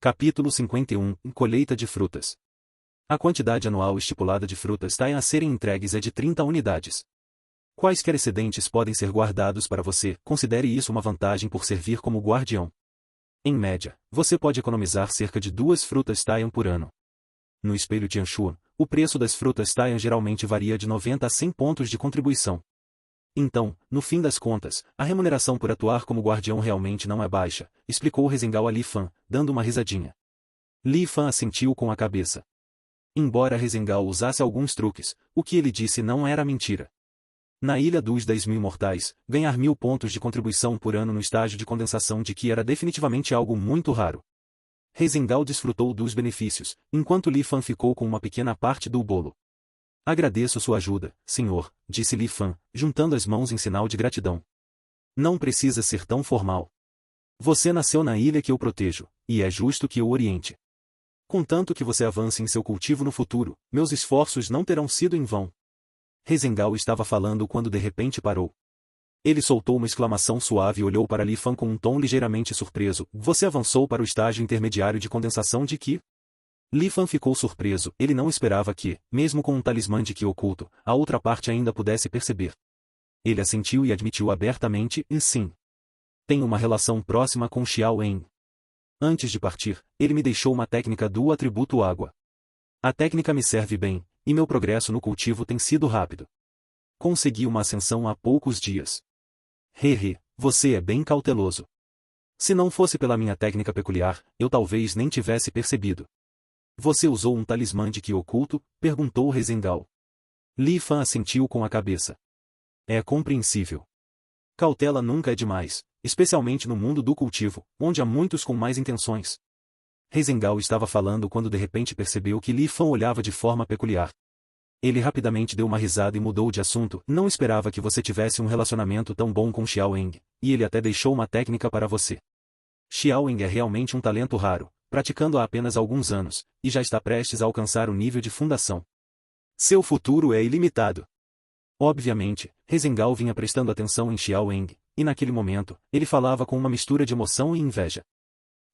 Capítulo 51 Colheita de frutas. A quantidade anual estipulada de frutas Taian a serem entregues é de 30 unidades. Quaisquer excedentes podem ser guardados para você, considere isso uma vantagem por servir como guardião. Em média, você pode economizar cerca de 2 frutas Taian por ano. No espelho Tianshu, o preço das frutas Taian geralmente varia de 90 a 100 pontos de contribuição. Então, no fim das contas, a remuneração por atuar como guardião realmente não é baixa, explicou Rezengal a Li Fan, dando uma risadinha. Li Fan assentiu com a cabeça. Embora Rezengal usasse alguns truques, o que ele disse não era mentira. Na Ilha dos 10.000 Mortais, ganhar 1.000 pontos de contribuição por ano no estágio de condensação de Qi era definitivamente algo muito raro. Rezengal desfrutou dos benefícios, enquanto Li Fan ficou com uma pequena parte do bolo. Agradeço sua ajuda, senhor, disse Li Fan, juntando as mãos em sinal de gratidão. Não precisa ser tão formal. Você nasceu na ilha que eu protejo, e é justo que eu oriente. Contanto que você avance em seu cultivo no futuro, meus esforços não terão sido em vão. Rezengal estava falando quando de repente parou. Ele soltou uma exclamação suave e olhou para Li Fan com um tom ligeiramente surpreso. Você avançou para o estágio intermediário de condensação de Qi? Li Fan ficou surpreso, ele não esperava que, mesmo com um talismã de Qi oculto, a outra parte ainda pudesse perceber. Ele assentiu e admitiu abertamente, sim. Tenho uma relação próxima com Xiao Wen. Antes de partir, ele me deixou uma técnica do atributo água. A técnica me serve bem, e meu progresso no cultivo tem sido rápido. Consegui uma ascensão há poucos dias. Você é bem cauteloso. Se não fosse pela minha técnica peculiar, eu talvez nem tivesse percebido. Você usou um talismã de Qi oculto? Perguntou Rezengal. Li Fan assentiu com a cabeça. É compreensível. Cautela nunca é demais, especialmente no mundo do cultivo, onde há muitos com mais intenções. Rezengal estava falando quando de repente percebeu que Li Fan olhava de forma peculiar. Ele rapidamente deu uma risada e mudou de assunto. Não esperava que você tivesse um relacionamento tão bom com Xiao Wen, e ele até deixou uma técnica para você. Xiao Wen é realmente um talento raro, praticando há apenas alguns anos, e já está prestes a alcançar o nível de fundação. Seu futuro é ilimitado. Obviamente, Rezengal vinha prestando atenção em Xiao Wen, e naquele momento, ele falava com uma mistura de emoção e inveja.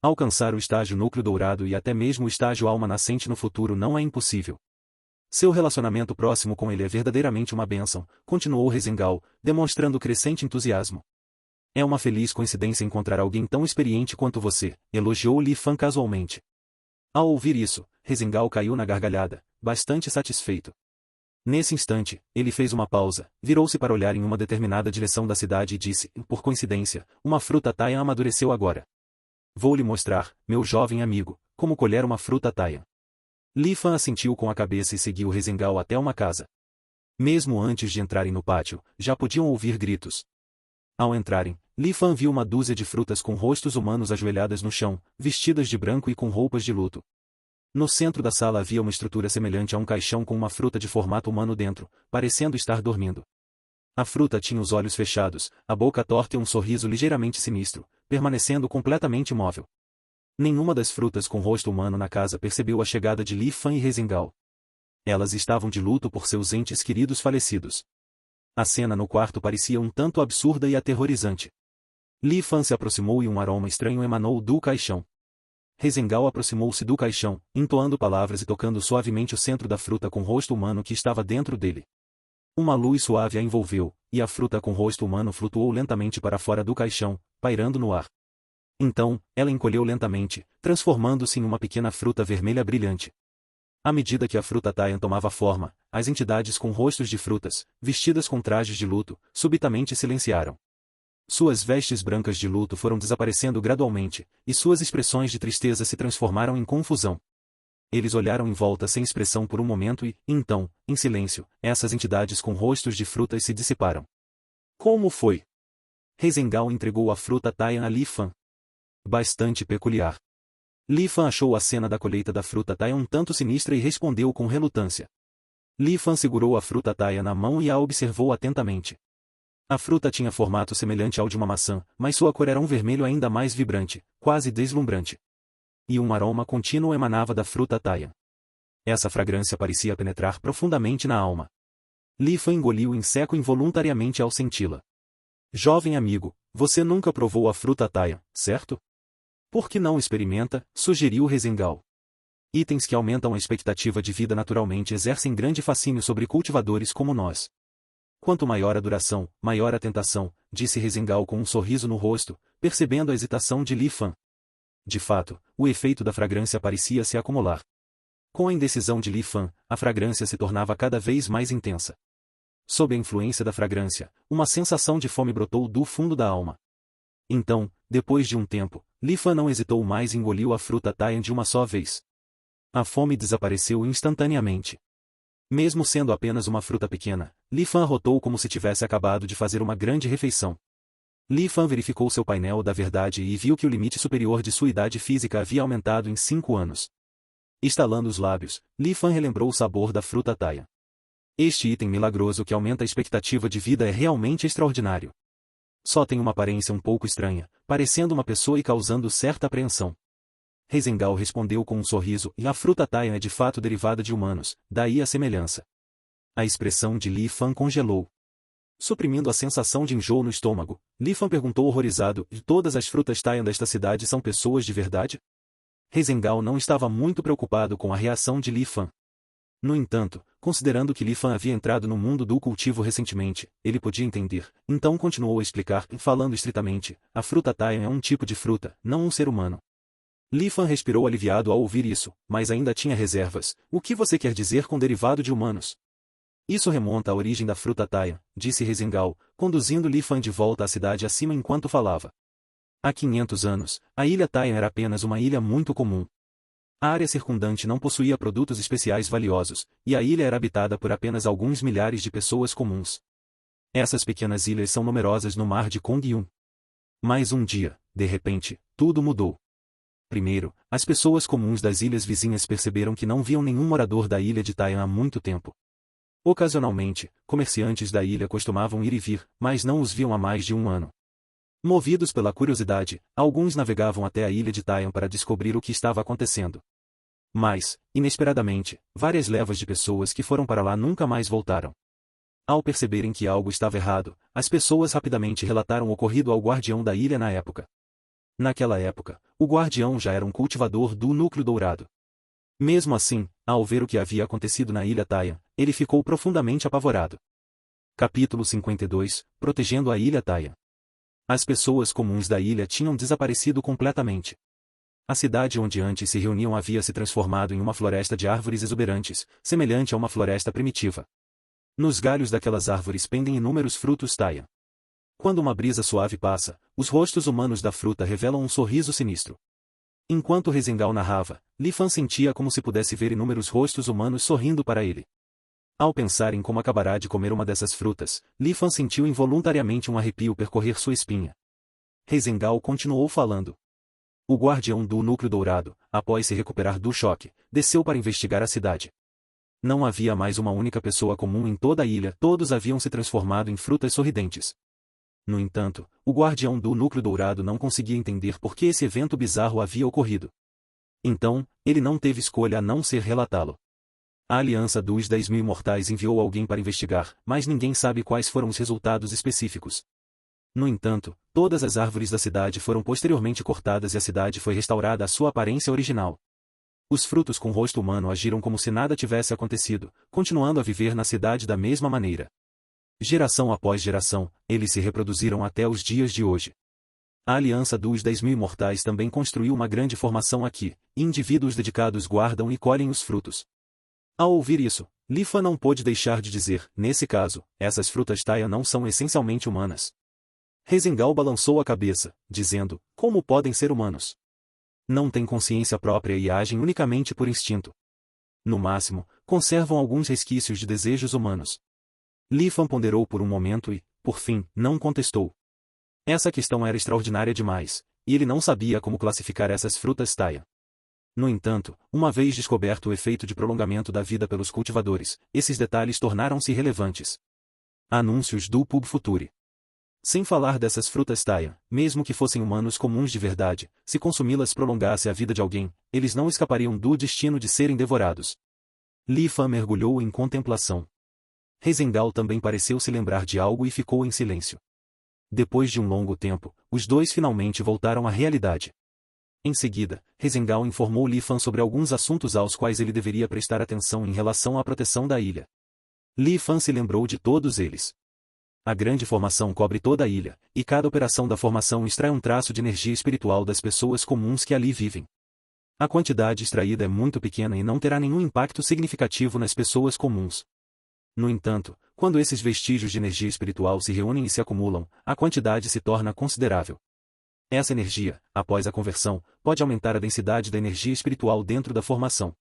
Alcançar o estágio núcleo dourado e até mesmo o estágio alma nascente no futuro não é impossível. Seu relacionamento próximo com ele é verdadeiramente uma bênção, continuou Rezengal, demonstrando crescente entusiasmo. É uma feliz coincidência encontrar alguém tão experiente quanto você, elogiou Li Fan casualmente. Ao ouvir isso, Rezengal caiu na gargalhada, bastante satisfeito. Nesse instante, ele fez uma pausa, virou-se para olhar em uma determinada direção da cidade e disse, por coincidência, uma fruta Taian amadureceu agora. Vou lhe mostrar, meu jovem amigo, como colher uma fruta Taian. Li Fan assentiu com a cabeça e seguiu Rezengal até uma casa. Mesmo antes de entrarem no pátio, já podiam ouvir gritos. Ao entrarem, Li Fan viu uma dúzia de frutas com rostos humanos ajoelhadas no chão, vestidas de branco e com roupas de luto. No centro da sala havia uma estrutura semelhante a um caixão com uma fruta de formato humano dentro, parecendo estar dormindo. A fruta tinha os olhos fechados, a boca torta e um sorriso ligeiramente sinistro, permanecendo completamente imóvel. Nenhuma das frutas com rosto humano na casa percebeu a chegada de Li Fan e Rezengal. Elas estavam de luto por seus entes queridos falecidos. A cena no quarto parecia um tanto absurda e aterrorizante. Li Fan se aproximou e um aroma estranho emanou do caixão. Rezengal aproximou-se do caixão, entoando palavras e tocando suavemente o centro da fruta com rosto humano que estava dentro dele. Uma luz suave a envolveu, e a fruta com rosto humano flutuou lentamente para fora do caixão, pairando no ar. Então, ela encolheu lentamente, transformando-se em uma pequena fruta vermelha brilhante. À medida que a fruta Taian tomava forma, as entidades com rostos de frutas, vestidas com trajes de luto, subitamente silenciaram. Suas vestes brancas de luto foram desaparecendo gradualmente, e suas expressões de tristeza se transformaram em confusão. Eles olharam em volta sem expressão por um momento e, então, em silêncio, essas entidades com rostos de frutas se dissiparam. Como foi? Rezengal entregou a fruta Taian a Li Fan. Bastante peculiar. Li Fan achou a cena da colheita da fruta Taian um tanto sinistra e respondeu com relutância. Li Fan segurou a fruta Taian na mão e a observou atentamente. A fruta tinha formato semelhante ao de uma maçã, mas sua cor era um vermelho ainda mais vibrante, quase deslumbrante. E um aroma contínuo emanava da fruta Taian. Essa fragrância parecia penetrar profundamente na alma. Li Fan engoliu em seco involuntariamente ao senti-la. Jovem amigo, você nunca provou a fruta Taian, certo? Por que não experimenta? Sugeriu Rezengal. Itens que aumentam a expectativa de vida naturalmente exercem grande fascínio sobre cultivadores como nós. Quanto maior a duração, maior a tentação, disse Rezengal com um sorriso no rosto, percebendo a hesitação de Li Fan. De fato, o efeito da fragrância parecia se acumular. Com a indecisão de Li Fan, a fragrância se tornava cada vez mais intensa. Sob a influência da fragrância, uma sensação de fome brotou do fundo da alma. Então, depois de um tempo, Li Fan não hesitou mais e engoliu a fruta Taian de uma só vez. A fome desapareceu instantaneamente. Mesmo sendo apenas uma fruta pequena, Li Fan arrotou como se tivesse acabado de fazer uma grande refeição. Li Fan verificou seu painel da verdade e viu que o limite superior de sua idade física havia aumentado em 5 anos. Estalando os lábios, Li Fan relembrou o sabor da fruta Taian. Este item milagroso que aumenta a expectativa de vida é realmente extraordinário. Só tem uma aparência um pouco estranha, parecendo uma pessoa e causando certa apreensão. Rezengal respondeu com um sorriso, e a fruta Taian é de fato derivada de humanos, daí a semelhança. A expressão de Li Fan congelou. Suprimindo a sensação de enjoo no estômago, Li Fan perguntou horrorizado, e todas as frutas Taian desta cidade são pessoas de verdade? Rezengal não estava muito preocupado com a reação de Li Fan. No entanto, considerando que Li Fan havia entrado no mundo do cultivo recentemente, ele podia entender, então continuou a explicar, falando estritamente, a fruta Taian é um tipo de fruta, não um ser humano. Li Fan respirou aliviado ao ouvir isso, mas ainda tinha reservas. O que você quer dizer com derivado de humanos? Isso remonta à origem da fruta Taian, disse Rezengal, conduzindo Li Fan de volta à cidade acima enquanto falava. Há 500 anos, a ilha Taian era apenas uma ilha muito comum. A área circundante não possuía produtos especiais valiosos, e a ilha era habitada por apenas alguns milhares de pessoas comuns. Essas pequenas ilhas são numerosas no mar de Kongyun. Mas um dia, de repente, tudo mudou. Primeiro, as pessoas comuns das ilhas vizinhas perceberam que não viam nenhum morador da ilha de Taian há muito tempo. Ocasionalmente, comerciantes da ilha costumavam ir e vir, mas não os viam há mais de um ano. Movidos pela curiosidade, alguns navegavam até a ilha de Taian para descobrir o que estava acontecendo. Mas, inesperadamente, várias levas de pessoas que foram para lá nunca mais voltaram. Ao perceberem que algo estava errado, as pessoas rapidamente relataram o ocorrido ao guardião da ilha na época. Naquela época, o guardião já era um cultivador do núcleo dourado. Mesmo assim, ao ver o que havia acontecido na ilha Taian, ele ficou profundamente apavorado. Capítulo 52 – Protegendo a ilha Taian. As pessoas comuns da ilha tinham desaparecido completamente. A cidade onde antes se reuniam havia se transformado em uma floresta de árvores exuberantes, semelhante a uma floresta primitiva. Nos galhos daquelas árvores pendem inúmeros frutos Taian. Quando uma brisa suave passa, os rostos humanos da fruta revelam um sorriso sinistro. Enquanto Rezengal narrava, Li Fan sentia como se pudesse ver inúmeros rostos humanos sorrindo para ele. Ao pensar em como acabará de comer uma dessas frutas, Li Fan sentiu involuntariamente um arrepio percorrer sua espinha. Rezengal continuou falando. O guardião do núcleo dourado, após se recuperar do choque, desceu para investigar a cidade. Não havia mais uma única pessoa comum em toda a ilha, todos haviam se transformado em frutas sorridentes. No entanto, o guardião do núcleo dourado não conseguia entender por que esse evento bizarro havia ocorrido. Então, ele não teve escolha a não ser relatá-lo. A Aliança dos 10.000 Imortais enviou alguém para investigar, mas ninguém sabe quais foram os resultados específicos. No entanto, todas as árvores da cidade foram posteriormente cortadas e a cidade foi restaurada à sua aparência original. Os frutos com rosto humano agiram como se nada tivesse acontecido, continuando a viver na cidade da mesma maneira. Geração após geração, eles se reproduziram até os dias de hoje. A Aliança dos 10.000 Imortais também construiu uma grande formação aqui, e indivíduos dedicados guardam e colhem os frutos. Ao ouvir isso, Li Fan não pôde deixar de dizer, nesse caso, essas frutas Taian não são essencialmente humanas. Rezengal balançou a cabeça, dizendo, como podem ser humanos? Não têm consciência própria e agem unicamente por instinto. No máximo, conservam alguns resquícios de desejos humanos. Li Fan ponderou por um momento e, por fim, não contestou. Essa questão era extraordinária demais, e ele não sabia como classificar essas frutas Taian. No entanto, uma vez descoberto o efeito de prolongamento da vida pelos cultivadores, esses detalhes tornaram-se relevantes. Anúncios do Pub Future. Sem falar dessas frutas Taian, mesmo que fossem humanos comuns de verdade, se consumi-las prolongasse a vida de alguém, eles não escapariam do destino de serem devorados. Li Fan mergulhou em contemplação. Rezengal também pareceu se lembrar de algo e ficou em silêncio. Depois de um longo tempo, os dois finalmente voltaram à realidade. Em seguida, Rezengao informou Li Fan sobre alguns assuntos aos quais ele deveria prestar atenção em relação à proteção da ilha. Li Fan se lembrou de todos eles. A grande formação cobre toda a ilha, e cada operação da formação extrai um traço de energia espiritual das pessoas comuns que ali vivem. A quantidade extraída é muito pequena e não terá nenhum impacto significativo nas pessoas comuns. No entanto, quando esses vestígios de energia espiritual se reúnem e se acumulam, a quantidade se torna considerável. Essa energia, após a conversão, pode aumentar a densidade da energia espiritual dentro da formação.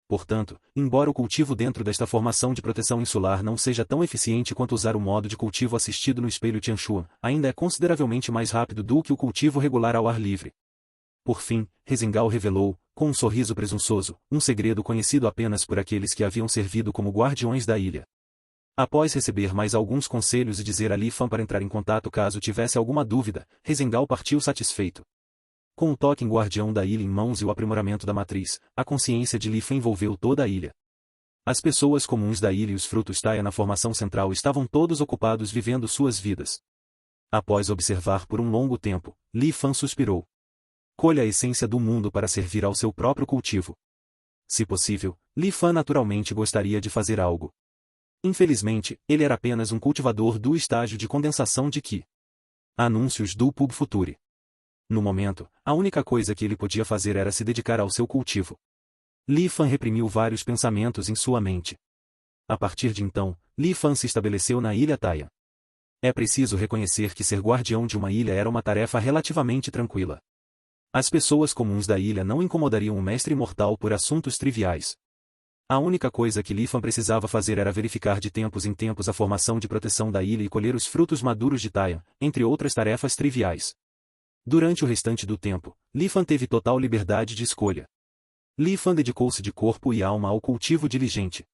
Portanto, embora o cultivo dentro desta formação de proteção insular não seja tão eficiente quanto usar o modo de cultivo assistido no espelho Tianshuan, ainda é consideravelmente mais rápido do que o cultivo regular ao ar livre. Por fim, Rezengao revelou, com um sorriso presunçoso, um segredo conhecido apenas por aqueles que haviam servido como guardiões da ilha. Após receber mais alguns conselhos e dizer a Li Fan para entrar em contato caso tivesse alguma dúvida, Rezengao partiu satisfeito. Com o token guardião da ilha em mãos e o aprimoramento da matriz, a consciência de Li Fan envolveu toda a ilha. As pessoas comuns da ilha e os frutos Taia na formação central estavam todos ocupados vivendo suas vidas. Após observar por um longo tempo, Li Fan suspirou. Colha a essência do mundo para servir ao seu próprio cultivo. Se possível, Li Fan naturalmente gostaria de fazer algo. Infelizmente, ele era apenas um cultivador do estágio de condensação de Qi. Anúncios do Pub Future. No momento, a única coisa que ele podia fazer era se dedicar ao seu cultivo. Li Fan reprimiu vários pensamentos em sua mente. A partir de então, Li Fan se estabeleceu na Ilha Taia. É preciso reconhecer que ser guardião de uma ilha era uma tarefa relativamente tranquila. As pessoas comuns da ilha não incomodariam o mestre imortal por assuntos triviais. A única coisa que Li Fan precisava fazer era verificar de tempos em tempos a formação de proteção da ilha e colher os frutos maduros de Taia, entre outras tarefas triviais. Durante o restante do tempo, Li Fan teve total liberdade de escolha. Li Fan dedicou-se de corpo e alma ao cultivo diligente.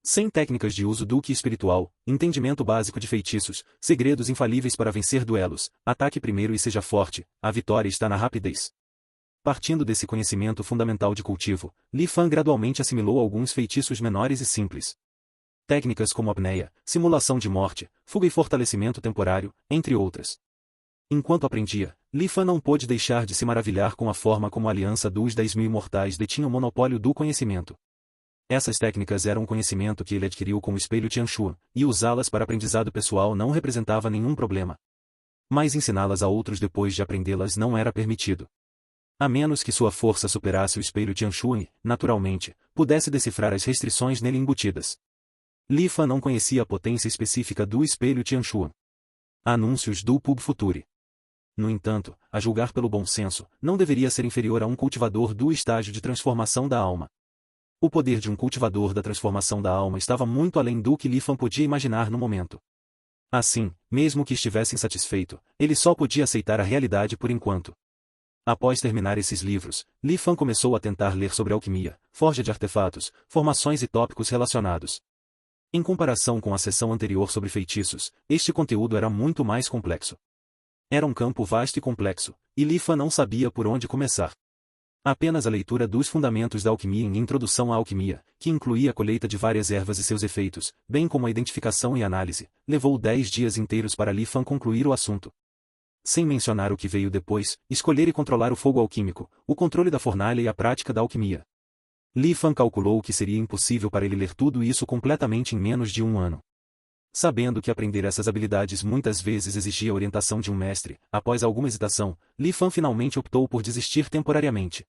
Sem técnicas de uso do Qi espiritual, entendimento básico de feitiços, segredos infalíveis para vencer duelos, ataque primeiro e seja forte, a vitória está na rapidez. Partindo desse conhecimento fundamental de cultivo, Li Fan gradualmente assimilou alguns feitiços menores e simples. Técnicas como apneia, simulação de morte, fuga e fortalecimento temporário, entre outras. Enquanto aprendia, Li Fan não pôde deixar de se maravilhar com a forma como a Aliança dos 10.000 Imortais detinha o monopólio do conhecimento. Essas técnicas eram um conhecimento que ele adquiriu com o espelho Tianshuan, e usá-las para aprendizado pessoal não representava nenhum problema. Mas ensiná-las a outros depois de aprendê-las não era permitido. A menos que sua força superasse o espelho Tianshuan e, naturalmente, pudesse decifrar as restrições nele embutidas. Li Fan não conhecia a potência específica do espelho Tianshuan. Anúncios do Pub Future. No entanto, a julgar pelo bom senso, não deveria ser inferior a um cultivador do estágio de transformação da alma. O poder de um cultivador da transformação da alma estava muito além do que Li Fan podia imaginar no momento. Assim, mesmo que estivesse insatisfeito, ele só podia aceitar a realidade por enquanto. Após terminar esses livros, Li Fan começou a tentar ler sobre alquimia, forja de artefatos, formações e tópicos relacionados. Em comparação com a seção anterior sobre feitiços, este conteúdo era muito mais complexo. Era um campo vasto e complexo, e Li Fan não sabia por onde começar. Apenas a leitura dos fundamentos da alquimia em Introdução à Alquimia, que incluía a colheita de várias ervas e seus efeitos, bem como a identificação e análise, levou 10 dias inteiros para Li Fan concluir o assunto. Sem mencionar o que veio depois, escolher e controlar o fogo alquímico, o controle da fornalha e a prática da alquimia. Li Fan calculou que seria impossível para ele ler tudo isso completamente em menos de um ano. Sabendo que aprender essas habilidades muitas vezes exigia a orientação de um mestre, após alguma hesitação, Li Fan finalmente optou por desistir temporariamente.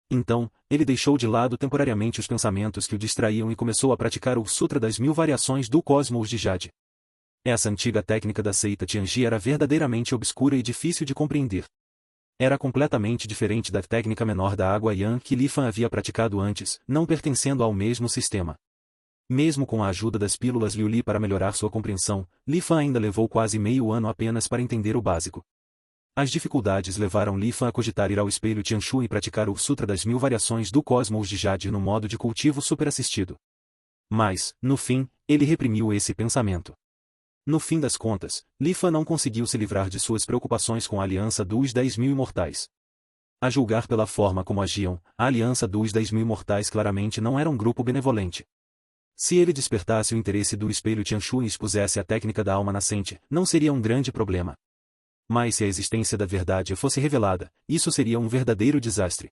Então, ele deixou de lado temporariamente os pensamentos que o distraíam e começou a praticar o Sutra das 1000 Variações do Cosmos de Jade. Essa antiga técnica da seita Tianji era verdadeiramente obscura e difícil de compreender. Era completamente diferente da técnica menor da água Yan que Li Fan havia praticado antes, não pertencendo ao mesmo sistema. Mesmo com a ajuda das pílulas Liuli para melhorar sua compreensão, Li Fan ainda levou quase meio ano apenas para entender o básico. As dificuldades levaram Li Fan a cogitar ir ao espelho Tianshuan e praticar o Sutra das 1000 Variações do Cosmos de Jade no modo de cultivo superassistido. Mas, no fim, ele reprimiu esse pensamento. No fim das contas, Li Fan não conseguiu se livrar de suas preocupações com a Aliança dos 10.000 Imortais. A julgar pela forma como agiam, a Aliança dos 10.000 Imortais claramente não era um grupo benevolente. Se ele despertasse o interesse do espelho Tianshuan e expusesse a técnica da alma nascente, não seria um grande problema. Mas se a existência da verdade fosse revelada, isso seria um verdadeiro desastre.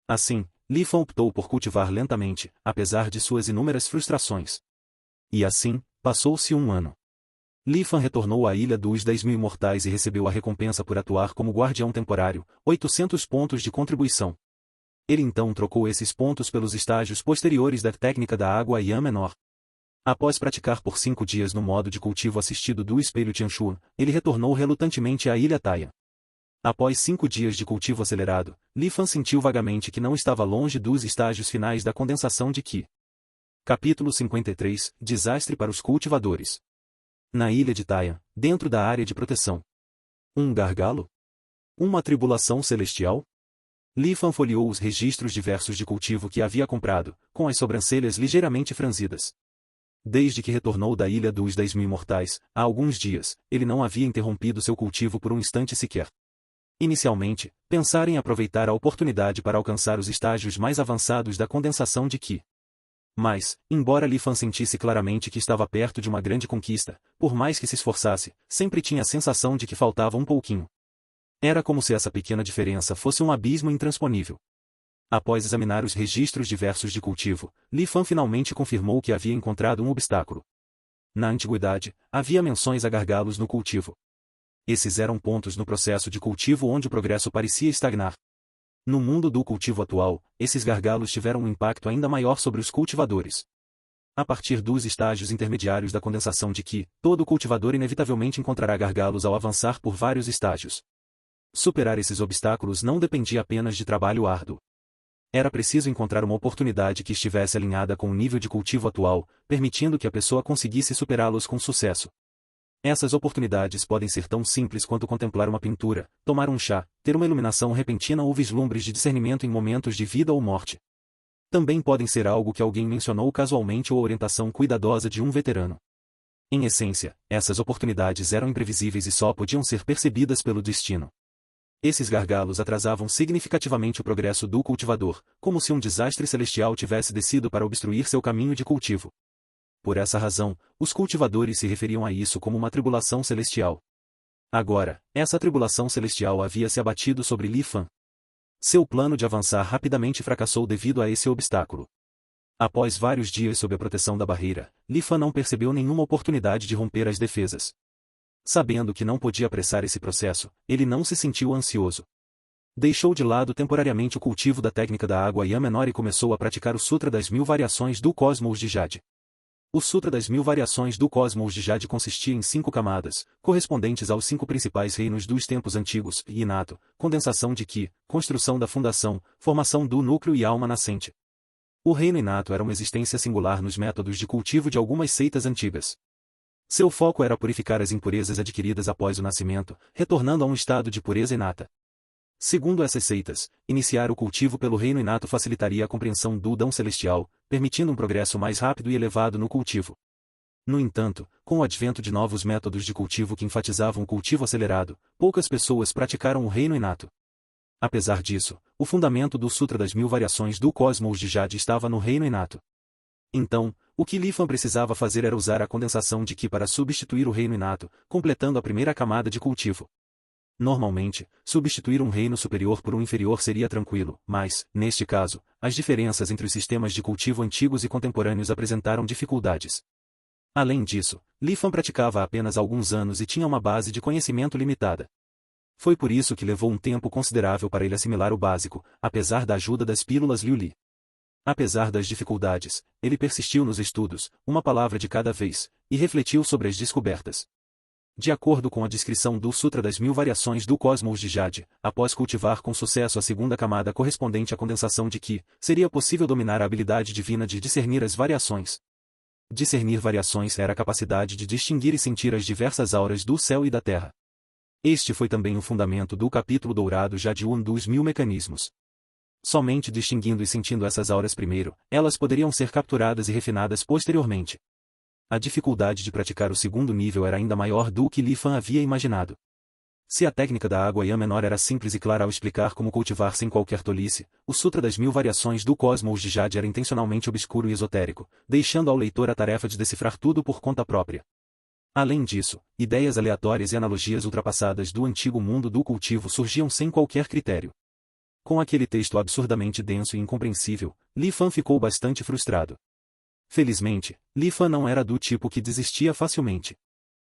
Assim, Li Fan optou por cultivar lentamente, apesar de suas inúmeras frustrações. E assim, passou-se um ano. Li Fan retornou à Ilha dos 10.000 Imortais e recebeu a recompensa por atuar como guardião temporário, 800 pontos de contribuição. Ele então trocou esses pontos pelos estágios posteriores da técnica da água Yan menor. Após praticar por 5 dias no modo de cultivo assistido do espelho Tianshu, ele retornou relutantemente à Ilha Taiyan. Após 5 dias de cultivo acelerado, Li Fan sentiu vagamente que não estava longe dos estágios finais da condensação de Qi. Capítulo 53 – Desastre para os cultivadores. Na ilha de Taiyan, dentro da área de proteção. Um gargalo? Uma tribulação celestial? Li Fan folheou os registros diversos de cultivo que havia comprado, com as sobrancelhas ligeiramente franzidas. Desde que retornou da Ilha dos 10.000 Imortais, há alguns dias, ele não havia interrompido seu cultivo por um instante sequer. Inicialmente, pensara em aproveitar a oportunidade para alcançar os estágios mais avançados da condensação de Qi. Mas, embora Li Fan sentisse claramente que estava perto de uma grande conquista, por mais que se esforçasse, sempre tinha a sensação de que faltava um pouquinho. Era como se essa pequena diferença fosse um abismo intransponível. Após examinar os registros diversos de cultivo, Li Fan finalmente confirmou que havia encontrado um obstáculo. Na antiguidade, havia menções a gargalos no cultivo. Esses eram pontos no processo de cultivo onde o progresso parecia estagnar. No mundo do cultivo atual, esses gargalos tiveram um impacto ainda maior sobre os cultivadores. A partir dos estágios intermediários da condensação de Qi, todo cultivador inevitavelmente encontrará gargalos ao avançar por vários estágios. Superar esses obstáculos não dependia apenas de trabalho árduo. Era preciso encontrar uma oportunidade que estivesse alinhada com o nível de cultivo atual, permitindo que a pessoa conseguisse superá-los com sucesso. Essas oportunidades podem ser tão simples quanto contemplar uma pintura, tomar um chá, ter uma iluminação repentina ou vislumbres de discernimento em momentos de vida ou morte. Também podem ser algo que alguém mencionou casualmente ou a orientação cuidadosa de um veterano. Em essência, essas oportunidades eram imprevisíveis e só podiam ser percebidas pelo destino. Esses gargalos atrasavam significativamente o progresso do cultivador, como se um desastre celestial tivesse descido para obstruir seu caminho de cultivo. Por essa razão, os cultivadores se referiam a isso como uma tribulação celestial. Agora, essa tribulação celestial havia se abatido sobre Li Fan. Seu plano de avançar rapidamente fracassou devido a esse obstáculo. Após vários dias sob a proteção da barreira, Li Fan não percebeu nenhuma oportunidade de romper as defesas. Sabendo que não podia apressar esse processo, ele não se sentiu ansioso. Deixou de lado temporariamente o cultivo da técnica da água Yan menor e começou a praticar o Sutra das 1000 Variações do Cosmos de Jade. O Sutra das 1000 Variações do Cosmos de Jade consistia em 5 camadas, correspondentes aos 5 principais reinos dos tempos antigos: Inato, condensação de Qi, construção da fundação, formação do núcleo e alma nascente. O reino inato era uma existência singular nos métodos de cultivo de algumas seitas antigas. Seu foco era purificar as impurezas adquiridas após o nascimento, retornando a um estado de pureza inata. Segundo essas seitas, iniciar o cultivo pelo reino inato facilitaria a compreensão do dom celestial, permitindo um progresso mais rápido e elevado no cultivo. No entanto, com o advento de novos métodos de cultivo que enfatizavam o cultivo acelerado, poucas pessoas praticaram o reino inato. Apesar disso, o fundamento do Sutra das 1000 Variações do Cosmos de Jade estava no reino inato. Então, o que Li Fan precisava fazer era usar a condensação de Qi para substituir o reino inato, completando a primeira camada de cultivo. Normalmente, substituir um reino superior por um inferior seria tranquilo, mas, neste caso, as diferenças entre os sistemas de cultivo antigos e contemporâneos apresentaram dificuldades. Além disso, Li Fan praticava há apenas alguns anos e tinha uma base de conhecimento limitada. Foi por isso que levou um tempo considerável para ele assimilar o básico, apesar da ajuda das pílulas Liu Li. Apesar das dificuldades, ele persistiu nos estudos, uma palavra de cada vez, e refletiu sobre as descobertas. De acordo com a descrição do Sutra das 1000 Variações do Cosmos de Jade, após cultivar com sucesso a segunda camada correspondente à condensação de Qi, seria possível dominar a habilidade divina de discernir as variações. Discernir variações era a capacidade de distinguir e sentir as diversas auras do céu e da terra. Este foi também o fundamento do capítulo dourado Jade-un dos 1000 mecanismos. Somente distinguindo e sentindo essas auras primeiro, elas poderiam ser capturadas e refinadas posteriormente. A dificuldade de praticar o segundo nível era ainda maior do que Li Fan havia imaginado. Se a técnica da água Yan menor era simples e clara ao explicar como cultivar sem qualquer tolice, o Sutra das 1000 Variações do Cosmos de Jade era intencionalmente obscuro e esotérico, deixando ao leitor a tarefa de decifrar tudo por conta própria. Além disso, ideias aleatórias e analogias ultrapassadas do antigo mundo do cultivo surgiam sem qualquer critério. Com aquele texto absurdamente denso e incompreensível, Li Fan ficou bastante frustrado. Felizmente, Li Fan não era do tipo que desistia facilmente.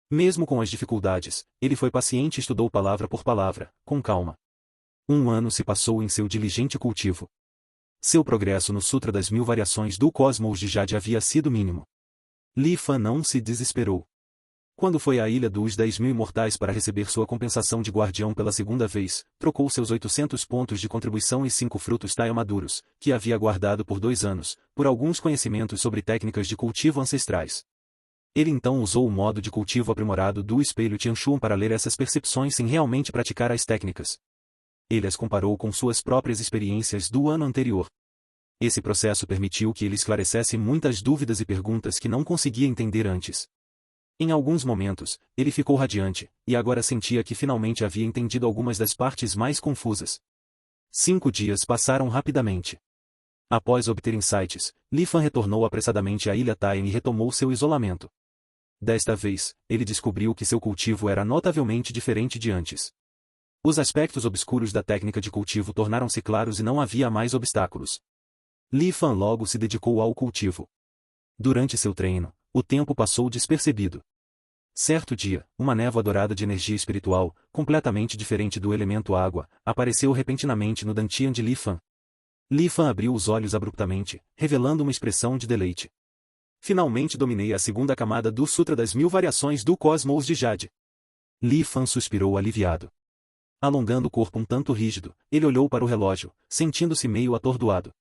Mesmo com as dificuldades, ele foi paciente e estudou palavra por palavra, com calma. 1 ano se passou em seu diligente cultivo. Seu progresso no Sutra das Mil Variações do Cosmos de Jade havia sido mínimo. Li Fan não se desesperou. Quando foi à Ilha dos 10.000 Imortais para receber sua compensação de guardião pela segunda vez, trocou seus 800 pontos de contribuição e 5 frutos Taia maduros, que havia guardado por 2 anos, por alguns conhecimentos sobre técnicas de cultivo ancestrais. Ele então usou o modo de cultivo aprimorado do espelho Tianshuan para ler essas percepções sem realmente praticar as técnicas. Ele as comparou com suas próprias experiências do ano anterior. Esse processo permitiu que ele esclarecesse muitas dúvidas e perguntas que não conseguia entender antes. Em alguns momentos, ele ficou radiante, e agora sentia que finalmente havia entendido algumas das partes mais confusas. 5 dias passaram rapidamente. Após obter insights, Li Fan retornou apressadamente à Ilha Taiyan e retomou seu isolamento. Desta vez, ele descobriu que seu cultivo era notavelmente diferente de antes. Os aspectos obscuros da técnica de cultivo tornaram-se claros e não havia mais obstáculos. Li Fan logo se dedicou ao cultivo. Durante seu treino, o tempo passou despercebido. Certo dia, uma névoa dourada de energia espiritual, completamente diferente do elemento água, apareceu repentinamente no Dantian de Li Fan. Li Fan abriu os olhos abruptamente, revelando uma expressão de deleite. Finalmente dominei a segunda camada do Sutra das Mil Variações do Cosmos de Jade. Li Fan suspirou aliviado. Alongando o corpo um tanto rígido, ele olhou para o relógio, sentindo-se meio atordoado.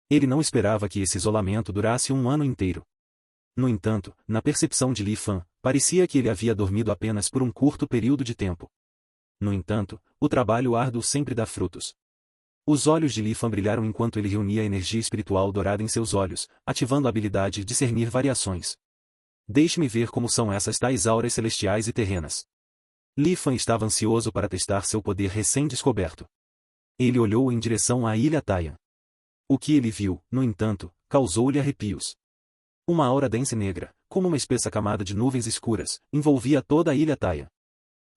Ele não esperava que esse isolamento durasse 1 ano inteiro. No entanto, na percepção de Li Fan, parecia que ele havia dormido apenas por um curto período de tempo. No entanto, o trabalho árduo sempre dá frutos. Os olhos de Li Fan brilharam enquanto ele reunia a energia espiritual dourada em seus olhos, ativando a habilidade de discernir variações. Deixe-me ver como são essas tais auras celestiais e terrenas. Li Fan estava ansioso para testar seu poder recém-descoberto. Ele olhou em direção à Ilha Taiyan. O que ele viu, no entanto, causou-lhe arrepios. Uma aura densa e negra, como uma espessa camada de nuvens escuras, envolvia toda a Ilha Taiyan.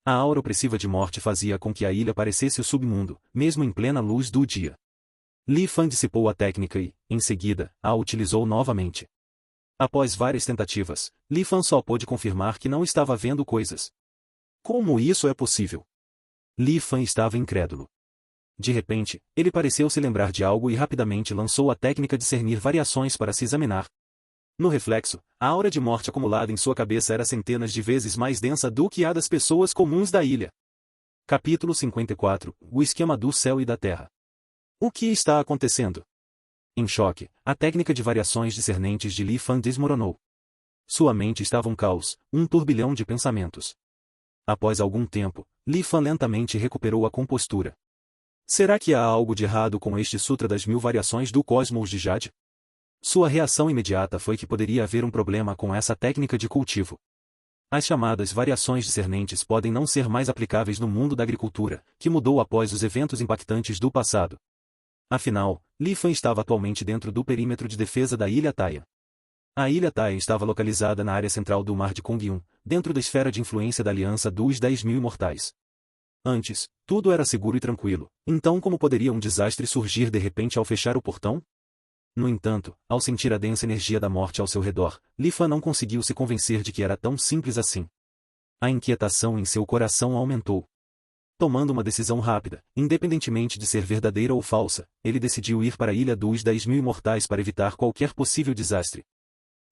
A aura opressiva de morte fazia com que a ilha parecesse o submundo, mesmo em plena luz do dia. Li Fan dissipou a técnica e, em seguida, a utilizou novamente. Após várias tentativas, Li Fan só pôde confirmar que não estava vendo coisas. Como isso é possível? Li Fan estava incrédulo. De repente, ele pareceu se lembrar de algo e rapidamente lançou a técnica discernir variações para se examinar. No reflexo, a aura de morte acumulada em sua cabeça era centenas de vezes mais densa do que a das pessoas comuns da ilha. Capítulo 54 – O esquema do céu e da terra. O que está acontecendo? Em choque, a técnica de variações discernentes de Li Fan desmoronou. Sua mente estava um caos, um turbilhão de pensamentos. Após algum tempo, Li Fan lentamente recuperou a compostura. Será que há algo de errado com este Sutra das Mil Variações do Cosmos de Jade? Sua reação imediata foi que poderia haver um problema com essa técnica de cultivo. As chamadas variações discernentes podem não ser mais aplicáveis no mundo da agricultura, que mudou após os eventos impactantes do passado. Afinal, Li Fan estava atualmente dentro do perímetro de defesa da Ilha Taiyan. A Ilha Taiyan estava localizada na área central do Mar de Kongyun, dentro da esfera de influência da Aliança dos 10.000 Imortais. Antes, tudo era seguro e tranquilo, então como poderia um desastre surgir de repente ao fechar o portão? No entanto, ao sentir a densa energia da morte ao seu redor, Li Fan não conseguiu se convencer de que era tão simples assim. A inquietação em seu coração aumentou. Tomando uma decisão rápida, independentemente de ser verdadeira ou falsa, ele decidiu ir para a Ilha dos 10.000 Imortais para evitar qualquer possível desastre.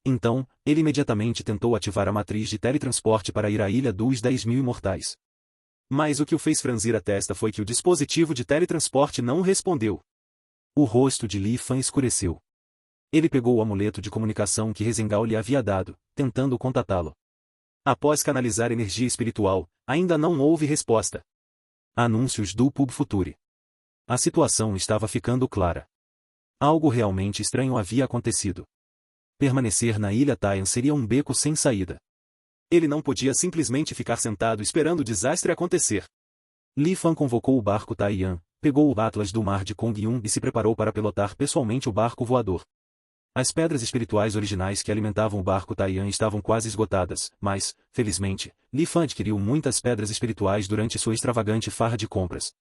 Então, ele imediatamente tentou ativar a matriz de teletransporte para ir à Ilha dos 10.000 Imortais. Mas o que o fez franzir a testa foi que o dispositivo de teletransporte não respondeu. O rosto de Li Fan escureceu. Ele pegou o amuleto de comunicação que Rezengal lhe havia dado, tentando contatá-lo. Após canalizar energia espiritual, ainda não houve resposta. Anúncios do Pub Future. A situação estava ficando clara. Algo realmente estranho havia acontecido. Permanecer na Ilha Taiyan seria um beco sem saída. Ele não podia simplesmente ficar sentado esperando o desastre acontecer. Li Fan convocou o barco Taiyan, pegou o Atlas do Mar de Kongyun e se preparou para pilotar pessoalmente o barco voador. As pedras espirituais originais que alimentavam o barco Taiyan estavam quase esgotadas, mas, felizmente, Li Fan adquiriu muitas pedras espirituais durante sua extravagante farra de compras.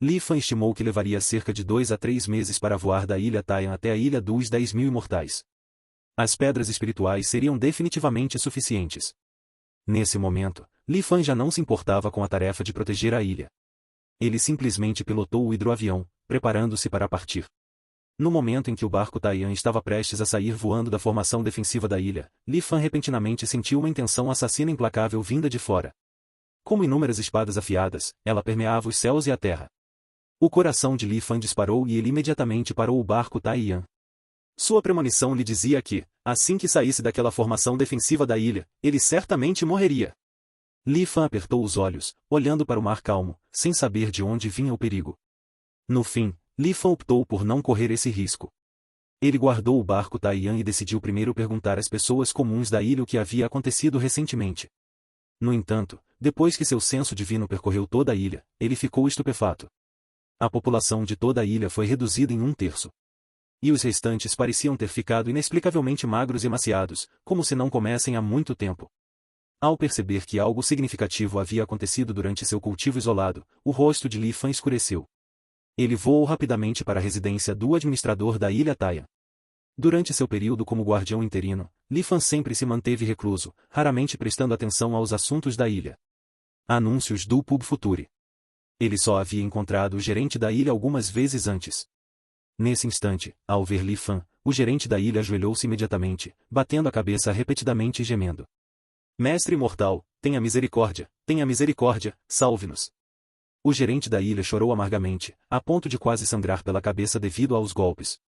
Li Fan estimou que levaria cerca de 2 a 3 meses para voar da ilha Taiyan até a ilha dos 10.000 imortais. As pedras espirituais seriam definitivamente suficientes. Nesse momento, Li Fan já não se importava com a tarefa de proteger a ilha. Ele simplesmente pilotou o hidroavião, preparando-se para partir. No momento em que o barco Taiyan estava prestes a sair voando da formação defensiva da ilha, Li Fan repentinamente sentiu uma intenção assassina implacável vinda de fora. Como inúmeras espadas afiadas, ela permeava os céus e a terra. O coração de Li Fan disparou e ele imediatamente parou o barco Taiyan. Sua premonição lhe dizia que, assim que saísse daquela formação defensiva da ilha, ele certamente morreria. Li Fan apertou os olhos, olhando para o mar calmo, sem saber de onde vinha o perigo. No fim, Li Fan optou por não correr esse risco. Ele guardou o barco Taiyan e decidiu primeiro perguntar às pessoas comuns da ilha o que havia acontecido recentemente. No entanto, depois que seu senso divino percorreu toda a ilha, ele ficou estupefato. A população de toda a ilha foi reduzida em 1/3. E os restantes pareciam ter ficado inexplicavelmente magros e emaciados, como se não comessem há muito tempo. Ao perceber que algo significativo havia acontecido durante seu cultivo isolado, o rosto de Li Fan escureceu. Ele voou rapidamente para a residência do administrador da ilha Taiyan. Durante seu período como guardião interino, Li Fan sempre se manteve recluso, raramente prestando atenção aos assuntos da ilha. Anúncios do Pub Future. Ele só havia encontrado o gerente da ilha algumas vezes antes. Nesse instante, ao ver Li Fan, o gerente da ilha ajoelhou-se imediatamente, batendo a cabeça repetidamente e gemendo. Mestre imortal, tenha misericórdia, salve-nos. O gerente da ilha chorou amargamente, a ponto de quase sangrar pela cabeça devido aos golpes.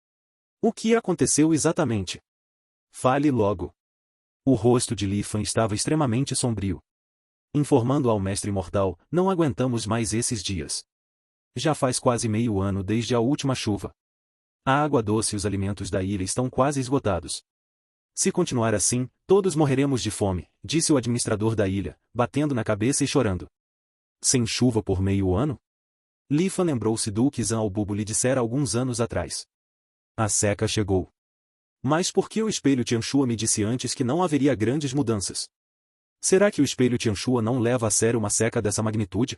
O que aconteceu exatamente? Fale logo. O rosto de Li Fan estava extremamente sombrio. Informando ao mestre imortal, não aguentamos mais esses dias. Já faz quase meio ano desde a última chuva. A água doce e os alimentos da ilha estão quase esgotados. Se continuar assim, todos morreremos de fome, disse o administrador da ilha, batendo na cabeça e chorando. Sem chuva por meio ano? Li Fan lembrou-se do que Zhang Albubo lhe dissera alguns anos atrás. A seca chegou. Mas por que o espelho Tianxua me disse antes que não haveria grandes mudanças? Será que o espelho Tianxua não leva a sério uma seca dessa magnitude?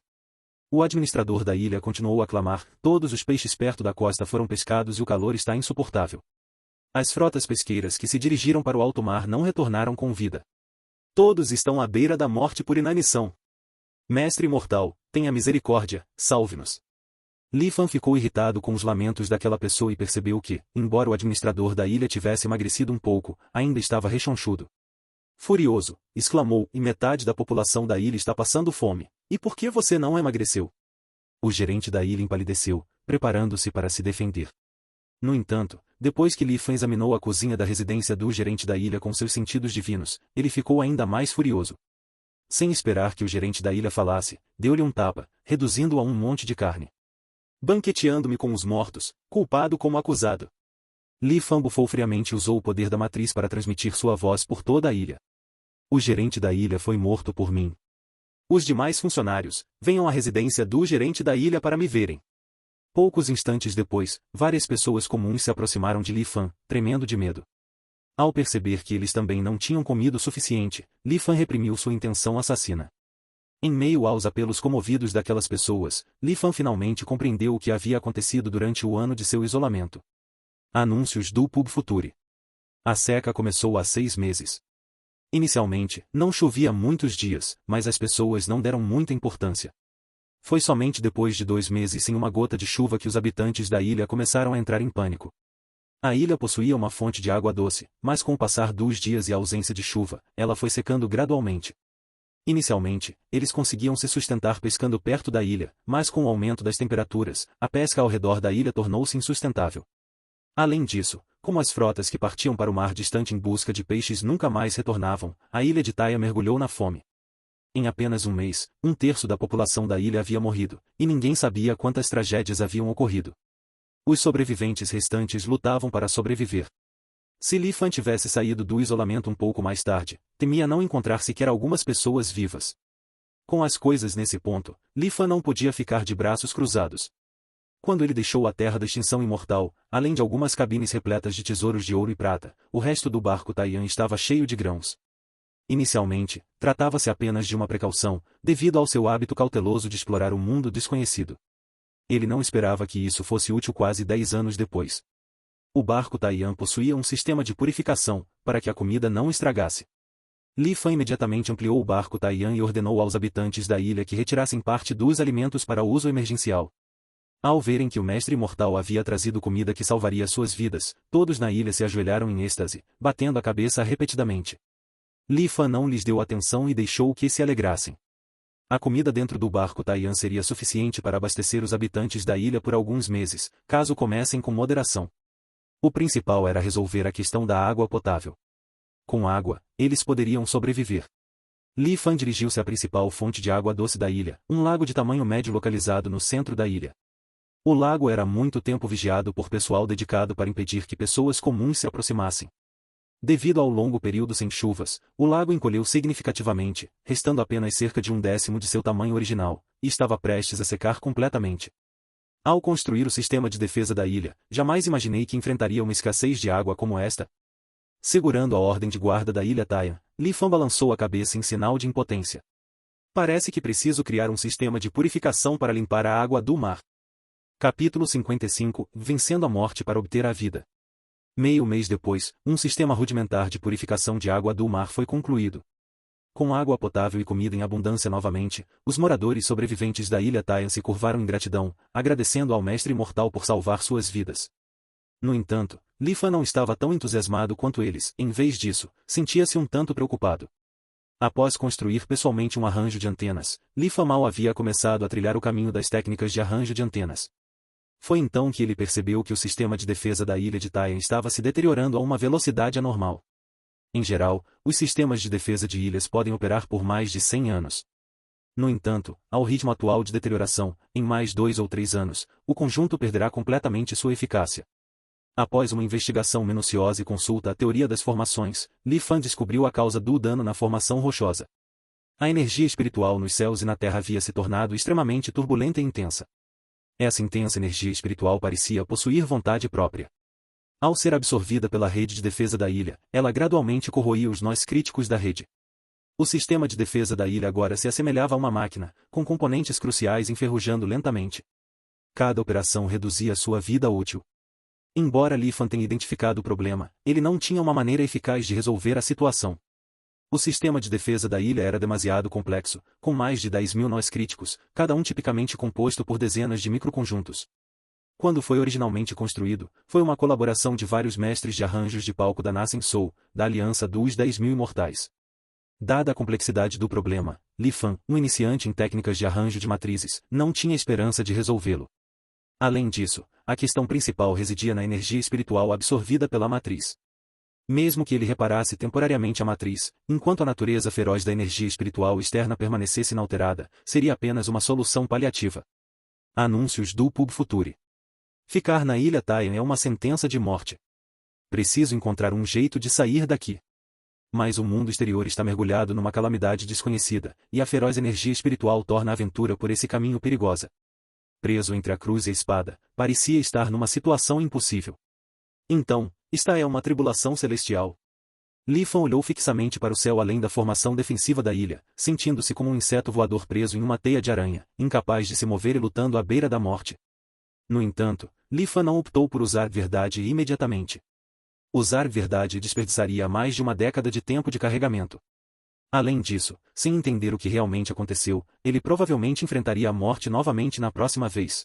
O administrador da ilha continuou a clamar, todos os peixes perto da costa foram pescados e o calor está insuportável. As frotas pesqueiras que se dirigiram para o alto mar não retornaram com vida. Todos estão à beira da morte por inanição. Mestre imortal, tenha misericórdia, salve-nos. Li Fan ficou irritado com os lamentos daquela pessoa e percebeu que, embora o administrador da ilha tivesse emagrecido um pouco, ainda estava rechonchudo. Furioso, exclamou, e metade da população da ilha está passando fome. E por que você não emagreceu? O gerente da ilha empalideceu, preparando-se para se defender. No entanto, depois que Li Fan examinou a cozinha da residência do gerente da ilha com seus sentidos divinos, ele ficou ainda mais furioso. Sem esperar que o gerente da ilha falasse, deu-lhe um tapa, reduzindo-o a um monte de carne. Banqueteando-me com os mortos, culpado como acusado. Li Fan bufou friamente e usou o poder da matriz para transmitir sua voz por toda a ilha. O gerente da ilha foi morto por mim. Os demais funcionários, venham à residência do gerente da ilha para me verem. Poucos instantes depois, várias pessoas comuns se aproximaram de Li Fan, tremendo de medo. Ao perceber que eles também não tinham comido o suficiente, Li Fan reprimiu sua intenção assassina. Em meio aos apelos comovidos daquelas pessoas, Li Fan finalmente compreendeu o que havia acontecido durante o ano de seu isolamento. Anúncios do Pub Future. A seca começou há 6 meses. Inicialmente, não chovia muitos dias, mas as pessoas não deram muita importância. Foi somente depois de 2 meses sem uma gota de chuva que os habitantes da ilha começaram a entrar em pânico. A ilha possuía uma fonte de água doce, mas com o passar dos dias e a ausência de chuva, ela foi secando gradualmente. Inicialmente, eles conseguiam se sustentar pescando perto da ilha, mas com o aumento das temperaturas, a pesca ao redor da ilha tornou-se insustentável. Além disso, como as frotas que partiam para o mar distante em busca de peixes nunca mais retornavam, a ilha de Taiyan mergulhou na fome. Em apenas um mês, 1/3 da população da ilha havia morrido, e ninguém sabia quantas tragédias haviam ocorrido. Os sobreviventes restantes lutavam para sobreviver. Se Li Fan tivesse saído do isolamento um pouco mais tarde, temia não encontrar sequer algumas pessoas vivas. Com as coisas nesse ponto, Li Fan não podia ficar de braços cruzados. Quando ele deixou a Terra da Extinção Imortal, além de algumas cabines repletas de tesouros de ouro e prata, o resto do barco Taiyan estava cheio de grãos. Inicialmente, tratava-se apenas de uma precaução, devido ao seu hábito cauteloso de explorar o mundo desconhecido. Ele não esperava que isso fosse útil quase 10 anos depois. O barco Taiyan possuía um sistema de purificação, para que a comida não estragasse. Li Fan imediatamente ampliou o barco Taiyan e ordenou aos habitantes da ilha que retirassem parte dos alimentos para uso emergencial. Ao verem que o mestre imortal havia trazido comida que salvaria suas vidas, todos na ilha se ajoelharam em êxtase, batendo a cabeça repetidamente. Li Fan não lhes deu atenção e deixou que se alegrassem. A comida dentro do barco Taiyan seria suficiente para abastecer os habitantes da ilha por alguns meses, caso comecem com moderação. O principal era resolver a questão da água potável. Com água, eles poderiam sobreviver. Li Fan dirigiu-se à principal fonte de água doce da ilha, um lago de tamanho médio localizado no centro da ilha. O lago era há muito tempo vigiado por pessoal dedicado para impedir que pessoas comuns se aproximassem. Devido ao longo período sem chuvas, o lago encolheu significativamente, restando apenas cerca de 1/10 de seu tamanho original, e estava prestes a secar completamente. Ao construir o sistema de defesa da ilha, jamais imaginei que enfrentaria uma escassez de água como esta. Segurando a ordem de guarda da ilha Taiyan, Li Fan balançou a cabeça em sinal de impotência. Parece que preciso criar um sistema de purificação para limpar a água do mar. Capítulo 55 – Vencendo a morte para obter a vida. Meio mês depois, um sistema rudimentar de purificação de água do mar foi concluído. Com água potável e comida em abundância novamente, os moradores sobreviventes da ilha Taiyan se curvaram em gratidão, agradecendo ao mestre imortal por salvar suas vidas. No entanto, Li Fan não estava tão entusiasmado quanto eles, em vez disso, sentia-se um tanto preocupado. Após construir pessoalmente um arranjo de antenas, Li Fan mal havia começado a trilhar o caminho das técnicas de arranjo de antenas. Foi então que ele percebeu que o sistema de defesa da ilha de Taiyan estava se deteriorando a uma velocidade anormal. Em geral, os sistemas de defesa de ilhas podem operar por mais de 100 anos. No entanto, ao ritmo atual de deterioração, em mais 2 ou 3 anos, o conjunto perderá completamente sua eficácia. Após uma investigação minuciosa e consulta à teoria das formações, Li Fan descobriu a causa do dano na formação rochosa. A energia espiritual nos céus e na terra havia se tornado extremamente turbulenta e intensa. Essa intensa energia espiritual parecia possuir vontade própria. Ao ser absorvida pela rede de defesa da ilha, ela gradualmente corroía os nós críticos da rede. O sistema de defesa da ilha agora se assemelhava a uma máquina, com componentes cruciais enferrujando lentamente. Cada operação reduzia sua vida útil. Embora Li Fan tenha identificado o problema, ele não tinha uma maneira eficaz de resolver a situação. O sistema de defesa da ilha era demasiado complexo, com mais de 10.000 nós críticos, cada um tipicamente composto por dezenas de microconjuntos. Quando foi originalmente construído, foi uma colaboração de vários mestres de arranjos de palco da Nascent Soul, da Aliança dos 10.000 Imortais. Dada a complexidade do problema, Li Fan, um iniciante em técnicas de arranjo de matrizes, não tinha esperança de resolvê-lo. Além disso, a questão principal residia na energia espiritual absorvida pela matriz. Mesmo que ele reparasse temporariamente a matriz, enquanto a natureza feroz da energia espiritual externa permanecesse inalterada, seria apenas uma solução paliativa. Anúncios do Pub Future. Ficar na ilha Taiyan é uma sentença de morte. Preciso encontrar um jeito de sair daqui. Mas o mundo exterior está mergulhado numa calamidade desconhecida, e a feroz energia espiritual torna a aventura por esse caminho perigosa. Preso entre a cruz e a espada, parecia estar numa situação impossível. Então, esta é uma tribulação celestial. Li Fan olhou fixamente para o céu além da formação defensiva da ilha, sentindo-se como um inseto voador preso em uma teia de aranha, incapaz de se mover e lutando à beira da morte. No entanto, Li Fan não optou por usar verdade imediatamente. Usar verdade desperdiçaria mais de uma década de tempo de carregamento. Além disso, sem entender o que realmente aconteceu, ele provavelmente enfrentaria a morte novamente na próxima vez.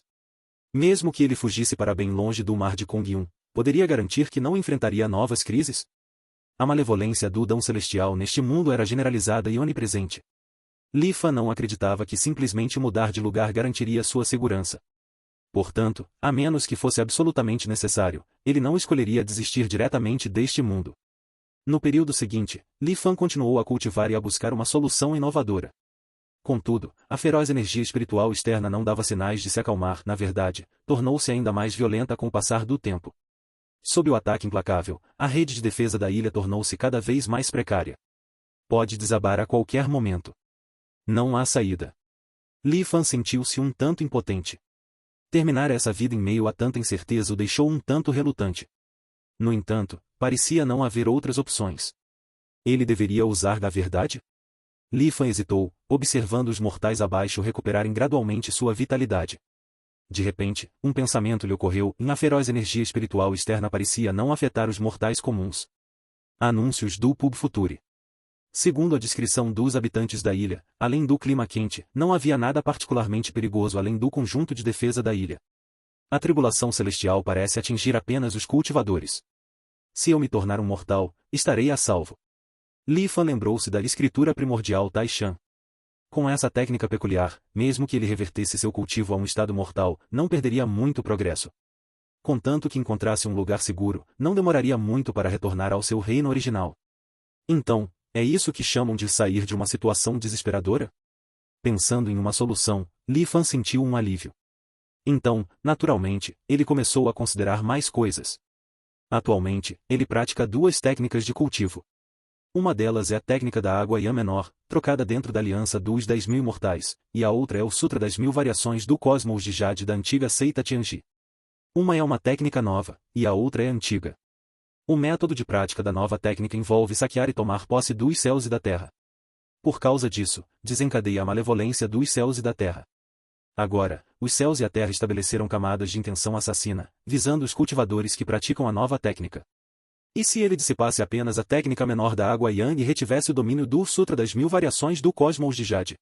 Mesmo que ele fugisse para bem longe do mar de Kongyun, poderia garantir que não enfrentaria novas crises? A malevolência do Dão Celestial neste mundo era generalizada e onipresente. Li Fan não acreditava que simplesmente mudar de lugar garantiria sua segurança. Portanto, a menos que fosse absolutamente necessário, ele não escolheria desistir diretamente deste mundo. No período seguinte, Li Fan continuou a cultivar e a buscar uma solução inovadora. Contudo, a feroz energia espiritual externa não dava sinais de se acalmar, na verdade, tornou-se ainda mais violenta com o passar do tempo. Sob o ataque implacável, a rede de defesa da ilha tornou-se cada vez mais precária. Pode desabar a qualquer momento. Não há saída. Li Fan sentiu-se um tanto impotente. Terminar essa vida em meio a tanta incerteza o deixou um tanto relutante. No entanto, parecia não haver outras opções. Ele deveria usar da verdade? Li Fan hesitou, observando os mortais abaixo recuperarem gradualmente sua vitalidade. De repente, um pensamento lhe ocorreu, e a feroz energia espiritual externa parecia não afetar os mortais comuns. Anúncios do Pub Future. Segundo a descrição dos habitantes da ilha, além do clima quente, não havia nada particularmente perigoso além do conjunto de defesa da ilha. A tribulação celestial parece atingir apenas os cultivadores. Se eu me tornar um mortal, estarei a salvo. Li Fan lembrou-se da escritura primordial Taishan. Com essa técnica peculiar, mesmo que ele revertesse seu cultivo a um estado mortal, não perderia muito progresso. Contanto que encontrasse um lugar seguro, não demoraria muito para retornar ao seu reino original. Então, é isso que chamam de sair de uma situação desesperadora? Pensando em uma solução, Li Fan sentiu um alívio. Então, naturalmente, ele começou a considerar mais coisas. Atualmente, ele pratica duas técnicas de cultivo. Uma delas é a técnica da água Yan menor, trocada dentro da aliança dos 10.000 imortais, e a outra é o Sutra das 1000 variações do Cosmos de Jade da antiga seita Tianji. Uma é uma técnica nova, e a outra é antiga. O método de prática da nova técnica envolve saquear e tomar posse dos céus e da terra. Por causa disso, desencadeia a malevolência dos céus e da terra. Agora, os céus e a terra estabeleceram camadas de intenção assassina, visando os cultivadores que praticam a nova técnica. E se ele dissipasse apenas a técnica menor da água Yang e retivesse o domínio do Sutra das 1000 variações do Cosmos de Jade?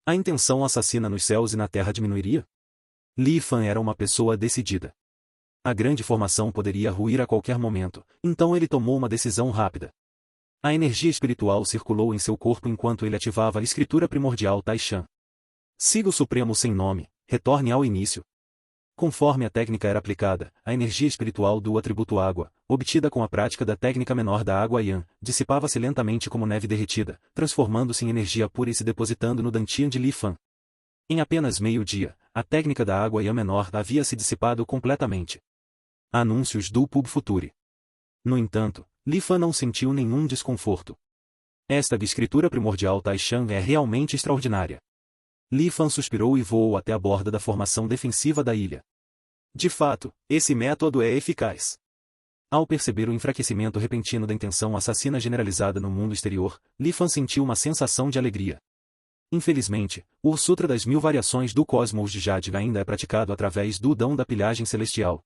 A intenção assassina nos céus e na terra diminuiria? Li Fan era uma pessoa decidida. A grande formação poderia ruir a qualquer momento, então ele tomou uma decisão rápida. A energia espiritual circulou em seu corpo enquanto ele ativava a escritura primordial Taishan. Siga o Supremo sem nome, retorne ao início. Conforme a técnica era aplicada, a energia espiritual do atributo água, obtida com a prática da técnica menor da água Yan, dissipava-se lentamente como neve derretida, transformando-se em energia pura e se depositando no Dantian de Li Fan. Em apenas meio-dia, a técnica da água Yan menor havia se dissipado completamente. Anúncios do Pub Future. No entanto, Li Fan não sentiu nenhum desconforto. Esta escritura primordial Taishan é realmente extraordinária. Li Fan suspirou e voou até a borda da formação defensiva da ilha. De fato, esse método é eficaz. Ao perceber o enfraquecimento repentino da intenção assassina generalizada no mundo exterior, Li Fan sentiu uma sensação de alegria. Infelizmente, o Sutra das 1000 variações do Cosmos de Jade ainda é praticado através do dão da pilhagem celestial.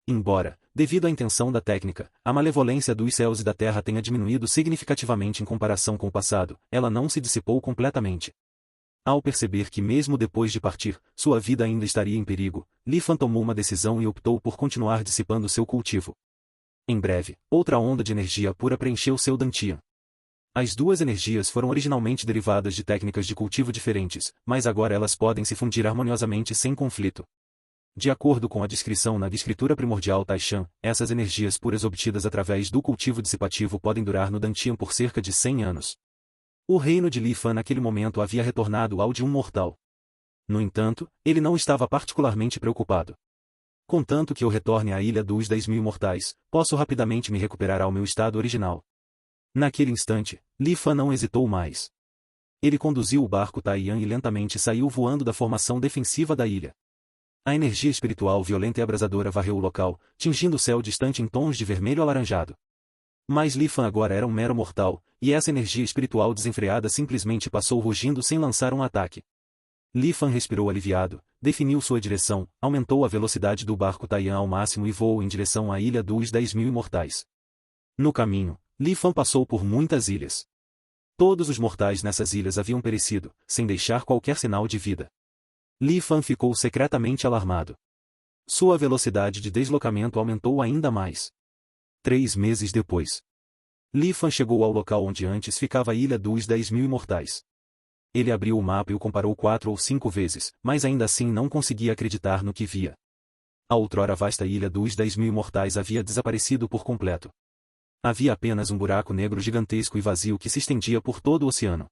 Embora, devido à intenção da técnica, a malevolência dos céus e da terra tenha diminuído significativamente em comparação com o passado, ela não se dissipou completamente. Ao perceber que mesmo depois de partir, sua vida ainda estaria em perigo, Li Fan tomou uma decisão e optou por continuar dissipando seu cultivo. Em breve, outra onda de energia pura preencheu seu Dantian. As duas energias foram originalmente derivadas de técnicas de cultivo diferentes, mas agora elas podem se fundir harmoniosamente sem conflito. De acordo com a descrição na escritura primordial Taishan, essas energias puras obtidas através do cultivo dissipativo podem durar no Dantian por cerca de 100 anos. O reino de Li Fan naquele momento havia retornado ao de um mortal. No entanto, ele não estava particularmente preocupado. Contanto que eu retorne à ilha dos 10.000 imortais, posso rapidamente me recuperar ao meu estado original. Naquele instante, Li Fan não hesitou mais. Ele conduziu o barco Taiyan e lentamente saiu voando da formação defensiva da ilha. A energia espiritual violenta e abrasadora varreu o local, tingindo o céu distante em tons de vermelho alaranjado. Mas Li Fan agora era um mero mortal, e essa energia espiritual desenfreada simplesmente passou rugindo sem lançar um ataque. Li Fan respirou aliviado, definiu sua direção, aumentou a velocidade do barco Taiyan ao máximo e voou em direção à ilha dos 10.000 imortais. No caminho, Li Fan passou por muitas ilhas. Todos os mortais nessas ilhas haviam perecido, sem deixar qualquer sinal de vida. Li Fan ficou secretamente alarmado. Sua velocidade de deslocamento aumentou ainda mais. 3 meses depois, Li Fan chegou ao local onde antes ficava a ilha dos 10.000 imortais. Ele abriu o mapa e o comparou 4 ou 5 vezes, mas ainda assim não conseguia acreditar no que via. A outrora vasta ilha dos 10.000 imortais havia desaparecido por completo. Havia apenas um buraco negro gigantesco e vazio que se estendia por todo o oceano.